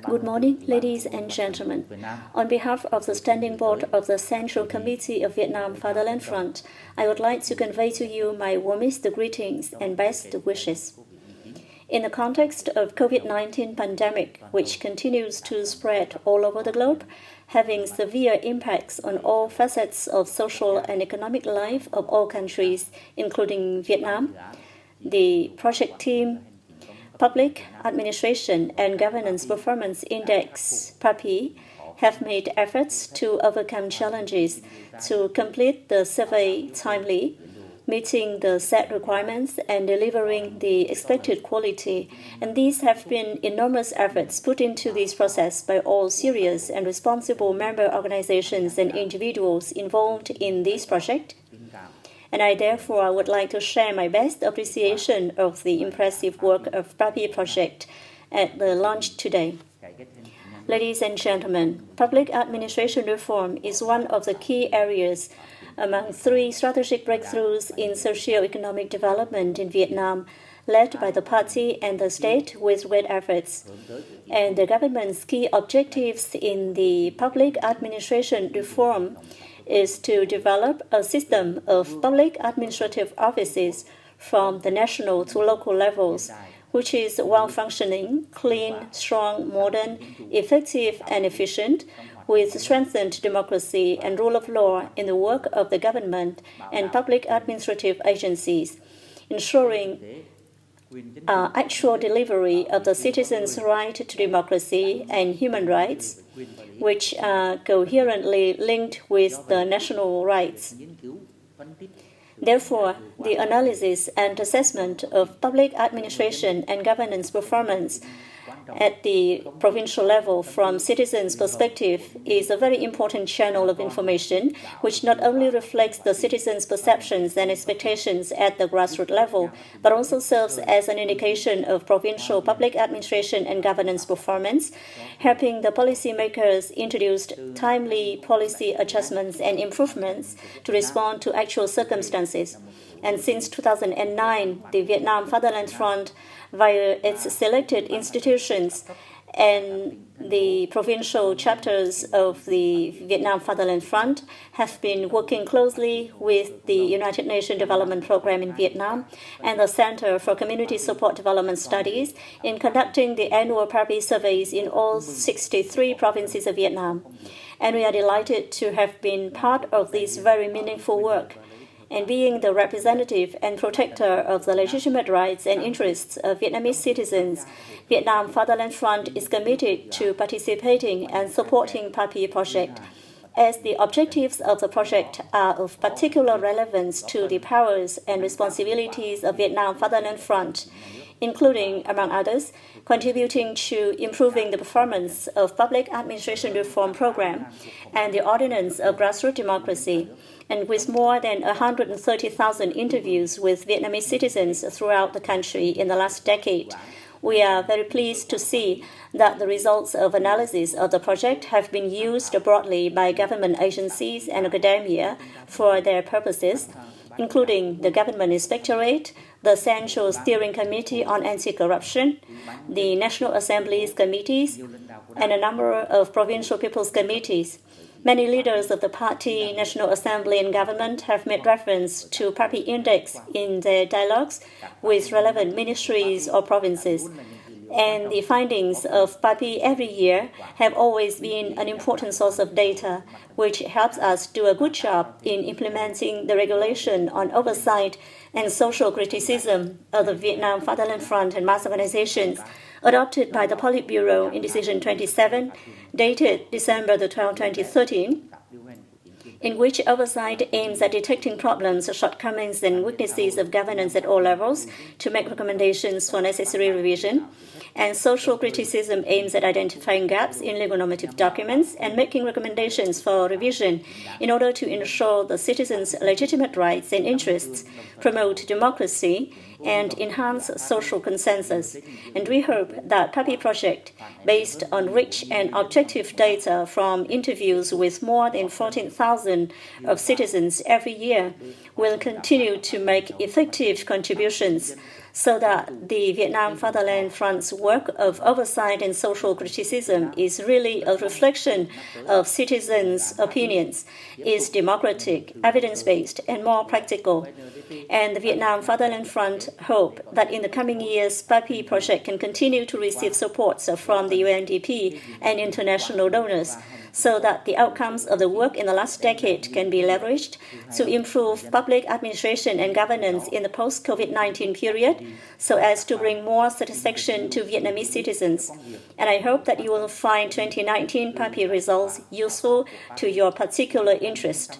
Good morning, ladies and gentlemen. On behalf of the Standing Board of the Central Committee of Vietnam Fatherland Front, I would like to convey to you my warmest greetings and best wishes. In the context of COVID-19 pandemic, which continues to spread all over the globe, having severe impacts on all facets of social and economic life of all countries, including Vietnam, the project team Public Administration and Governance Performance Index, PAPI, have made efforts to overcome challenges to complete the survey timely, meeting the set requirements and delivering the expected quality. And these have been enormous efforts put into this process by all serious and responsible member organizations and individuals involved in this project. And I therefore would like to share my best appreciation of the impressive work of PAPI project at the launch today. Ladies and gentlemen, public administration reform is one of the key areas among three strategic breakthroughs in socio-economic development in Vietnam, led by the party and the state with great efforts. And the government's key objectives in the public administration reform is to develop a system of public administrative offices from the national to local levels, which is well-functioning, clean, strong, modern, effective, and efficient, with strengthened democracy and rule of law in the work of the government and public administrative agencies, ensuring actual delivery of the citizens' right to democracy and human rights, which are coherently linked with the national rights. Therefore, the analysis and assessment of public administration and governance performance at the provincial level from citizens' perspective is a very important channel of information, which not only reflects the citizens' perceptions and expectations at the grassroots level, but also serves as an indication of provincial public administration and governance performance, helping the policymakers introduce timely policy adjustments and improvements to respond to actual circumstances. And since 2009, the Vietnam Fatherland Front, via its selected institutions and the provincial chapters of the Vietnam Fatherland Front, have been working closely with the United Nations Development Program in Vietnam and the Center for Community Support Development Studies in conducting the annual PAPI surveys in all 63 provinces of Vietnam. And we are delighted to have been part of this very meaningful work. And being the representative and protector of the legitimate rights and interests of Vietnamese citizens, Vietnam Fatherland Front is committed to participating and supporting PAPI project, as the objectives of the project are of particular relevance to the powers and responsibilities of Vietnam Fatherland Front, including, among others, contributing to improving the performance of public administration reform program and the ordinance of grassroots democracy. And with more than 130,000 interviews with Vietnamese citizens throughout the country in the last decade, we are very pleased to see that the results of analysis of the project have been used broadly by government agencies and academia for their purposes, including the Government Inspectorate, the Central Steering Committee on Anti-Corruption, the National Assembly's committees, and a number of provincial people's committees. Many leaders of the party, National Assembly, and government have made reference to PAPI Index in their dialogues with relevant ministries or provinces. And the findings of PAPI every year have always been an important source of data, which helps us do a good job in implementing the regulation on oversight and social criticism of the Vietnam Fatherland Front and mass organizations adopted by the Politburo in Decision 27, dated December 12, 2013, in which oversight aims at detecting problems, shortcomings, and weaknesses of governance at all levels to make recommendations for necessary revision, and social criticism aims at identifying gaps in legal normative documents and making recommendations for revision in order to ensure the citizens' legitimate rights and interests, promote democracy, and enhance social consensus. And we hope that PAPI project, based on rich and objective data from interviews with more than 14,000 of citizens every year, will continue to make effective contributions so that the Vietnam Fatherland Front's work of oversight and social criticism is really a reflection of citizens' opinions, is democratic, evidence-based, and more practical. And the Vietnam Fatherland Front hope that in the coming years, PAPI project can continue to receive support from the UNDP and international donors, so that the outcomes of the work in the last decade can be leveraged to improve public administration and governance in the post-COVID-19 period, so as to bring more satisfaction to Vietnamese citizens. And I hope that you will find 2019 PAPI results useful to your particular interest.